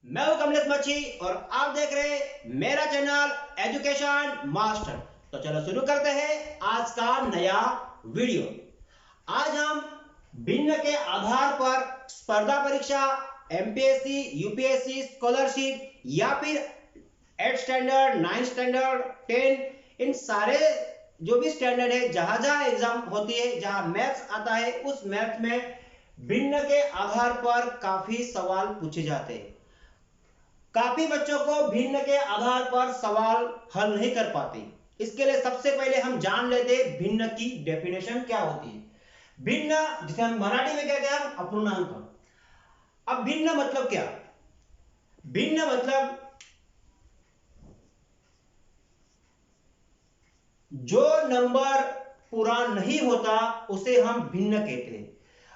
मैं हूं कमलेश मच्छी और आप देख रहे हैं मेरा चैनल एजुकेशन मास्टर। तो चलो शुरू करते हैं आज का नया वीडियो। आज हम भिन्न के आधार पर स्पर्धा परीक्षा, एमपीएससी, यूपीएससी, स्कॉलरशिप या फिर 8 स्टैंडर्ड, 9 स्टैंडर्ड, 10, इन सारे जो भी स्टैंडर्ड है, जहां जहां एग्जाम होती है, जहां मैथ्स आता है, उस मैथ में भिन्न के आधार पर काफी सवाल पूछे जाते हैं। काफी बच्चों को भिन्न के आधार पर सवाल हल नहीं कर पाते। इसके लिए सबसे पहले हम जान लेते हैं भिन्न की डेफिनेशन क्या होती है। भिन्न, जिसे हम मराठी में कहते हैं हम अपूर्णांक। अब भिन्न मतलब क्या? भिन्न मतलब जो नंबर पूरा नहीं होता उसे हम भिन्न कहते हैं।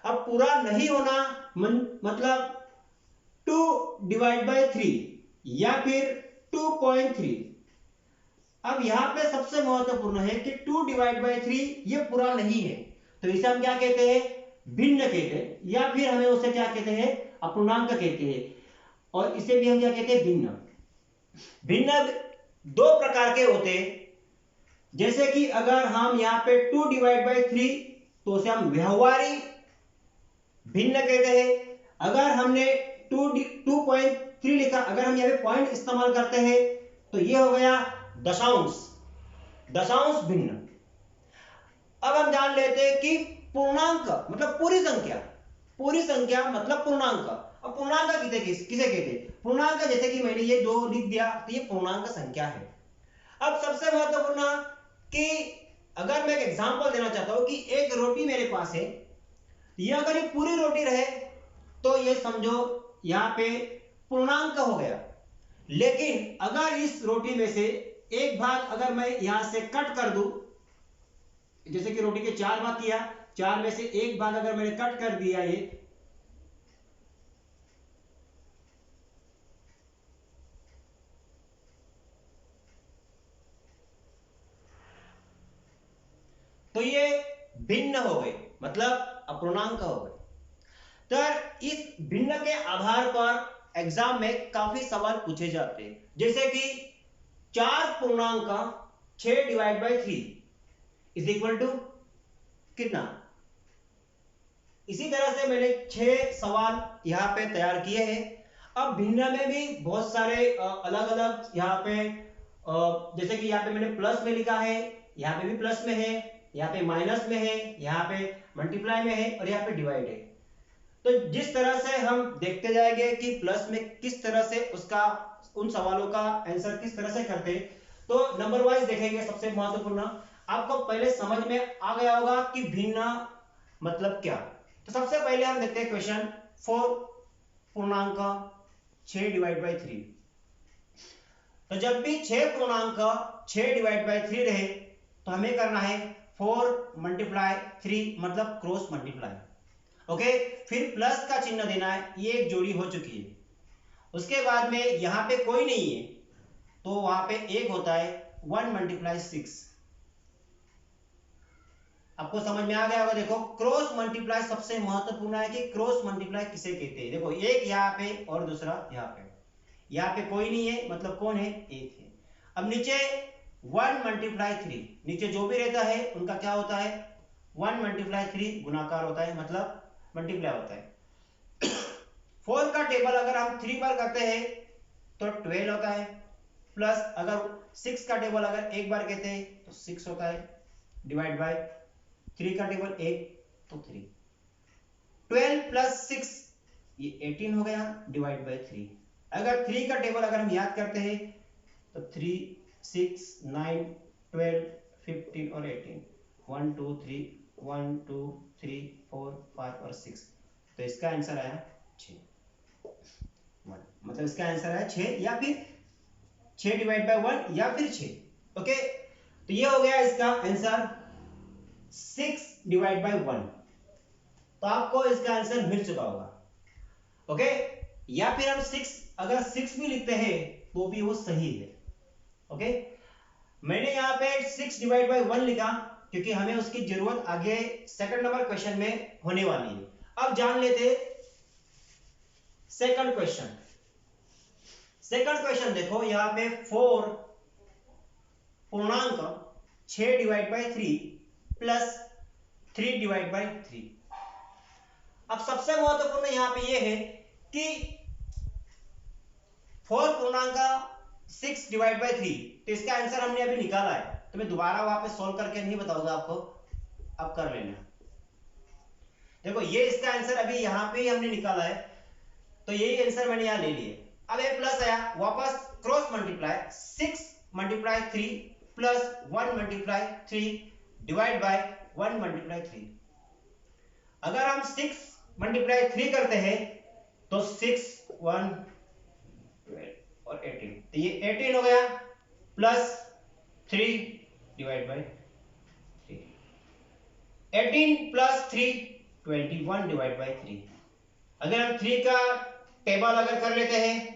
अब पूरा नहीं होना मतलब 2/3 या फिर 2.3। अब यहां पे सबसे महत्वपूर्ण है कि 2/3 ये पूरा नहीं है, तो इसे हम क्या कहते हैं? भिन्न कहते हैं, या फिर हमें उसे क्या कहते हैं? अपूर्णांक कहते हैं। और इसे भी हम क्या कहते हैं? भिन्न। भिन्न दो प्रकार के होते हैं। जैसे कि अगर हम यहां पे 2/3 तो उसे हम व्यवहारिक भिन्न कहते हैं। अगर हमने 2.3 लिखा, अगर हम यहां पे पॉइंट इस्तेमाल करते हैं तो ये हो गया दशांश, दशांश भिन्न। अब हम जान लेते हैं कि पूर्णांक मतलब पूरी संख्या, पूरी संख्या मतलब पूर्णांक। अब पूर्णांक किसे कहते हैं? पूर्णांक जैसे कि मैंने ये 2 लिख दिया तो ये पूर्णांक संख्या है। अब सबसे महत्वपूर्ण कि अगर मैं एक एग्जांपल देना चाहता हूं कि एक रोटी मेरे पास है, ये अगर ये पूरी रोटी रहे तो ये समझो यहां पे पूर्णांक हो गया। लेकिन अगर इस रोटी में से एक भाग अगर मैं यहां से कट कर दूं, जैसे कि रोटी के 4 भाग किया, 4 में से एक भाग अगर मैंने कट कर दिया ये, तो ये भिन्न हो गए, मतलब अपूर्णांक हो गए। तो इस भिन्न के आधार पर एग्जाम में काफी सवाल पूछे जाते हैं। जैसे कि 4 पूर्णांक 6/3 इज इक्वल टू कितना? इसी तरह से मैंने 6 सवाल यहां पे तैयार किए हैं। अब भिन्न में भी बहुत सारे अलग अलग यहाँ पे जैसे कि यहाँ पे मैंने प्लस में लिखा है, यहाँ पे भी प्लस में है, यहाँ पे माइनस में है, यहाँ पे मल्टीप्लाई में है और यहाँ पे डिवाइड है। तो जिस तरह से हम देखते जाएंगे कि प्लस में किस तरह से उसका, उन सवालों का आंसर किस तरह से करते हैं, तो नंबर वाइज देखेंगे। सबसे महत्वपूर्ण आपको पहले समझ में आ गया होगा कि भिन्न मतलब क्या। तो सबसे पहले हम देखते हैं क्वेश्चन 4 पूर्णांक 6/3। तो जब भी 6 पूर्णांक 6/3 रहे तो हमें करना है 4 × 3 मतलब क्रॉस मल्टीप्लाई। ओके, फिर प्लस का चिन्ह देना है, ये एक जोड़ी हो चुकी है। उसके बाद में यहां पे कोई नहीं है तो वहां पे एक होता है 1 × 6। आपको समझ में आ गया होगा। देखो क्रॉस मल्टीप्लाई सबसे महत्वपूर्ण है कि क्रॉस मल्टीप्लाई किसे कहते हैं। देखो एक यहाँ पे और दूसरा यहाँ पे, यहाँ पे कोई नहीं है मतलब कौन है? एक है। अब नीचे 1 × 3, नीचे जो भी रहता है उनका क्या होता है? 1 × 3 गुणाकार होता है, मतलब मल्टीप्लाई होता है। 4 का टेबल अगर हम 3 बार करते हैं तो 12 होता है, प्लस अगर 6 का टेबल अगर एक बार कहते हैं तो 6 होता है, डिवाइड बाय 3 का टेबल 1 तो 3। 12 + 6 ये 18 हो गया, डिवाइड बाय 3। अगर 3 का टेबल अगर हम याद करते हैं तो 3, 6, 9, 12, 15 और 18, 1 2 3, 1 2 3 4 5 और 6। तो इसका आंसर आया 6, मतलब इसका आंसर आया 6 या फिर 6/1 या फिर 6। ओके, तो ये हो गया इसका आंसर 6/1। तो आपको इसका आंसर मिल चुका होगा। ओके, या फिर हम 6 अगर 6 भी लिखते हैं तो भी वो सही है। ओके, मैंने यहां पे 6/1 लिखा क्योंकि हमें उसकी जरूरत आगे सेकंड नंबर क्वेश्चन में होने वाली है। अब जान लेते सेकंड क्वेश्चन। सेकंड क्वेश्चन देखो, यहाँ पे 4 पूर्णांक 6 divide by 3 plus 3 divide by 3। अब सबसे महत्वपूर्ण यहाँ पे ये है कि 4 पूर्णांक 6 डिवाइड बाई 3, तो इसका आंसर हमने अभी निकाला है, तो मैं दोबारा वहां पे सॉल्व करके नहीं बताऊंगा आपको, अब कर लेना। देखो ये इसका आंसर अभी यहाँ पे ही हमने निकाला है, तो यही आंसर मैंने यहाँ ले लिए। अब ये प्लस आया, वापस cross multiply 6 multiply 3 plus 1 multiply 3 divide by 1 multiply 3। अगर हम 6 मल्टीप्लाई 3 करते हैं तो 6 1 12 और 18, तो ये 18 हो गया plus 3 divide by 3, 18 plus 3 21 divide by 3। अगर हम 3 का टेबल अगर कर लेते हैं,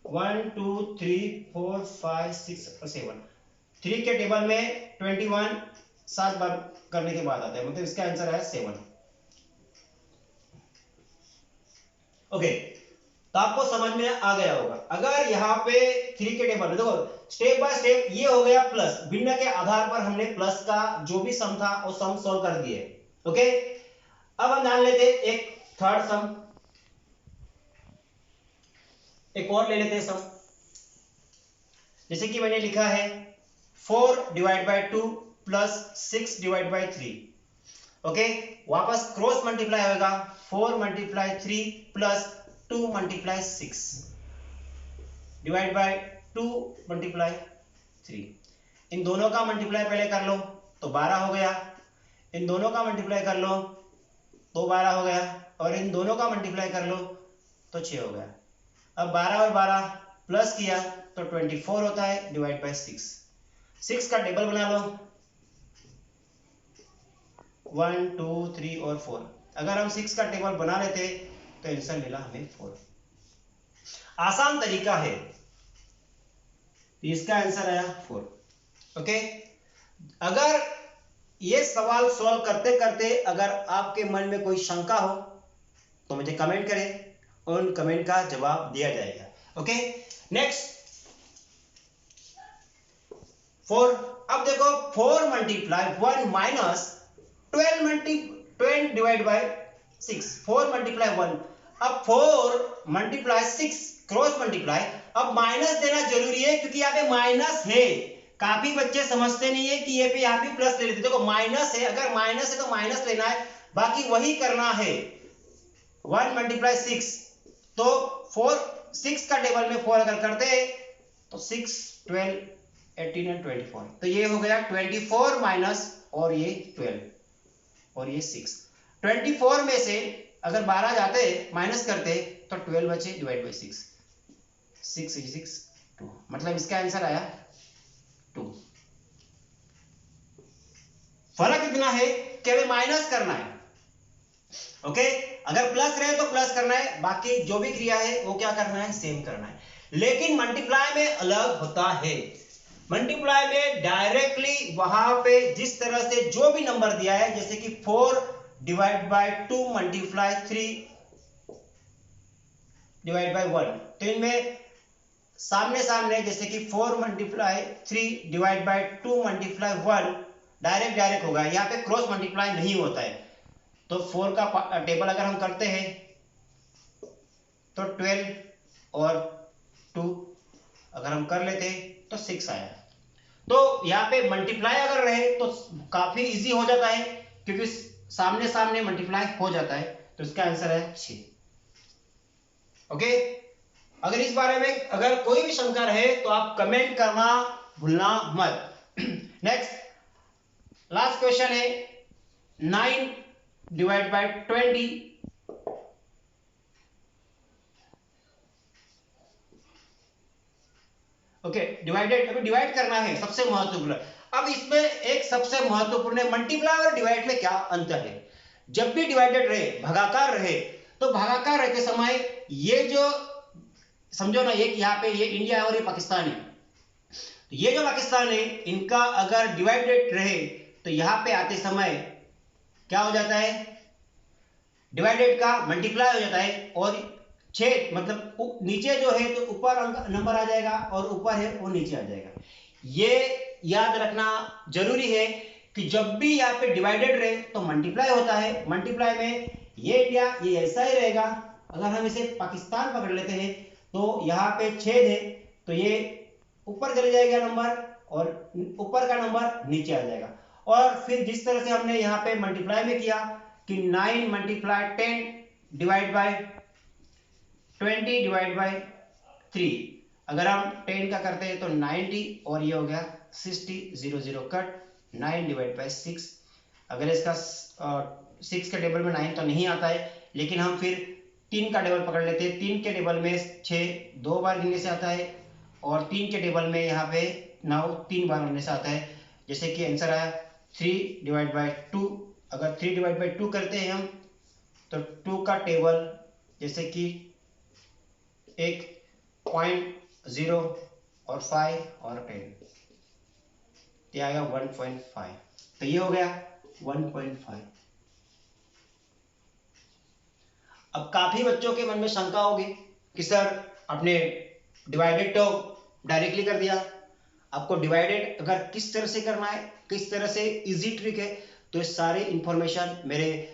1 2 3 4 5 6 और 7, 3 के टेबल में 21 7 बार करने के बाद आता है, मतलब इसका आंसर है 7। ओके, तो आपको समझ में आ गया होगा। अगर यहाँ पे 3 के टेबल में देखो स्टेप बाय स्टेप, ये हो गया प्लस, भिन्न के आधार पर हमने प्लस का जो भी सम था वो सम सॉल्व कर दिए। ओके, अब हम जान लेते एक थर्ड सम, एक और ले लेते हैं सम। जैसे कि मैंने लिखा है 4 divide by 2 plus 6 divide by 3। Okay, वापस क्रॉस मल्टीप्लाई होगा, 4 multiply 3 plus 2 multiply 6 divide by 2 multiply 3। इन दोनों का मल्टीप्लाई पहले कर लो तो 12 हो गया, इन दोनों का मल्टीप्लाई कर लो तो 12 हो गया, और इन दोनों का मल्टीप्लाई कर लो तो 6 हो गया। अब 12 और 12 प्लस किया तो 24 होता है डिवाइड बाय 6। 6 का टेबल बना लो, 1 2 3 और 4। अगर हम 6 का टेबल बना लेते तो आंसर मिला हमें 4। आसान तरीका है, इसका आंसर आया 4। ओके, अगर ये सवाल सॉल्व करते करते अगर आपके मन में कोई शंका हो तो मुझे कमेंट करें, और उन कमेंट का जवाब दिया जाएगा। Okay, next 4। अब देखो 4 multiply 1 minus 12 divide by 6, 4 multiply 1। अब 4 मल्टीप्लाई 6 क्रॉस मल्टीप्लाई, अब माइनस देना जरूरी है क्योंकि यहाँ पे माइनस है। काफी बच्चे समझते नहीं है कि ये पे यहाँ पे प्लस ले लेते। देखो माइनस है, अगर माइनस है तो माइनस लेना है, बाकी वही करना है। 1 मल्टीप्लाई 6, तो 4 6 का टेबल में 4 अगर करते हैं तो 6 12 18 और 24, तो ये हो गया 24 माइनस और ये 12 और ये 6। 24 में से अगर 12 जाते माइनस करते तो 12 बचे डिवाइड बाई 6, 6 6 2, मतलब इसका आंसर आया 2। फर्क इतना है कि हमें माइनस करना है। ओके, अगर प्लस रहे तो प्लस करना है, बाकी जो भी क्रिया है वो क्या करना है, सेम करना है। लेकिन मल्टीप्लाई में अलग होता है। मल्टीप्लाई में डायरेक्टली वहां पे जिस तरह से जो भी नंबर दिया है, जैसे कि 4 divide by 2 multiply 3 divide by 1, तो इनमें सामने सामने जैसे कि 4 multiply 3 divide by 2 multiply 1 direct होगा, यहाँ पे क्रॉस मल्टीप्लाई नहीं होता है। तो 4 का टेबल अगर हम करते हैं तो 12 और 2 अगर हम कर लेते तो 6 आया। तो यहाँ पे मल्टीप्लाई अगर रहे तो काफी इजी हो जाता है क्योंकि सामने सामने मल्टीप्लाई हो जाता है, तो इसका आंसर है 6। ओके, अगर इस बारे में अगर कोई भी शंका रहे तो आप कमेंट करना भूलना मत। नेक्स्ट लास्ट क्वेश्चन है 9 डिवाइड बाय 20। ओके, डिवाइडेड, अभी डिवाइड करना है सबसे महत्वपूर्ण। अब इसमें एक सबसे महत्वपूर्ण है, मल्टीप्लाई और डिवाइड में क्या अंतर है। जब भी डिवाइडेड रहे, भागाकार रहे, तो भागाकार रहते समय ये जो समझो ना, एक यहाँ पे ये इंडिया है और ये पाकिस्तान है, तो ये जो पाकिस्तान है इनका अगर डिवाइडेड रहे तो यहाँ पे आते समय क्या हो जाता है, डिवाइडेड का मल्टीप्लाई हो जाता है और 6 मतलब नीचे जो है तो ऊपर नंबर आ जाएगा और ऊपर है वो नीचे आ जाएगा। ये याद रखना जरूरी है कि जब भी यहाँ पे डिवाइडेड रहे तो मल्टीप्लाई होता है। मल्टीप्लाई में ये इंडिया ये ऐसा ही रहेगा। अगर हम इसे पाकिस्तान पकड़ लेते हैं तो यहाँ पे छेद है तो ये ऊपर चले जाएगा नंबर और ऊपर का नंबर नीचे आ जाएगा। और फिर जिस तरह से हमने यहाँ पे मल्टीप्लाई में किया कि 9 multiply 10 divide by 20 divide by 3, अगर हम 10 का करते हैं तो 90 और ये हो गया 60, 0 0 कट, 9 डिवाइड बाय 6। अगर इसका 6 के टेबल में 9 तो नहीं आता है, लेकिन हम फिर 3 का टेबल पकड़ लेते हैं। 3 के टेबल में 6 2 बार गिनने से आता है और 3 के टेबल में यहाँ पे 9 3 बार गिनने से आता है। जैसे कि आंसर आया 3 डिवाइड बाय 2। अगर 3 डिवाइड बाय 2 करते हैं हम तो 2 का टेबल जैसे कि 1.0 और 5 और 10 ये आएगा 1.5। तो ये हो गया 1.5। अब काफी बच्चों के मन में शंका होगी कि सर आपने डिवाइडेड तो डायरेक्टली कर दिया, आपको डिवाइडेड अगर किस तरह से करना है, किस तरह से इजी ट्रिक है, तो ये सारे इंफॉर्मेशन मेरे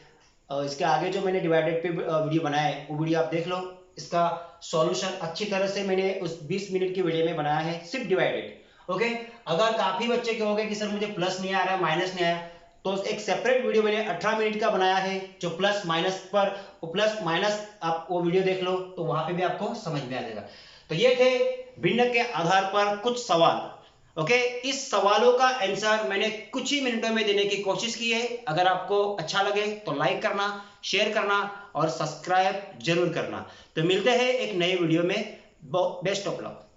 इसके आगे जो मैंने डिवाइडेड पे वीडियो बनाया है वो वीडियो आप देख लो। इसका सॉल्यूशन अच्छी तरह से मैंने उस 20 मिनट की वीडियो में बनाया है सिर्फ डिवाइडेड। ओके, अगर काफी बच्चे कहोगे कि सर मुझे प्लस नहीं आ रहा है, माइनस नहीं आया, तो एक सेपरेट वीडियो मैंने 18 मिनट का बनाया है जो प्लस माइनस पर, प्लस माइनस आप वो वीडियो देख लो तो वहां पे भी आपको समझ में आ जाएगा। तो ये थे भिन्न के आधार पर कुछ सवाल। ओके, इस सवालों का आंसर मैंने कुछ ही मिनटों में देने की कोशिश की है। अगर आपको अच्छा लगे तो लाइक करना, शेयर करना और सब्सक्राइब जरूर करना। तो मिलते हैं एक नए वीडियो में। Best of luck.